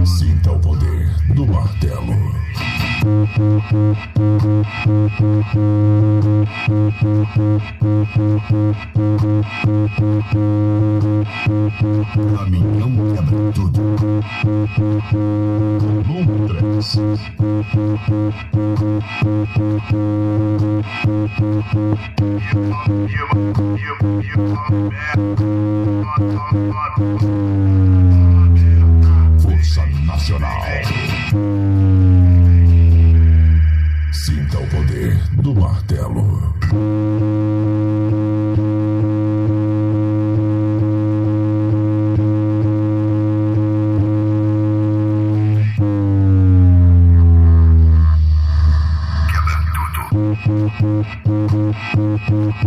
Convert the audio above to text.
Sinta o poder do martelo. Caminhão quebra tudo. Volume 3. Força Nacional. Sinta o poder do martelo.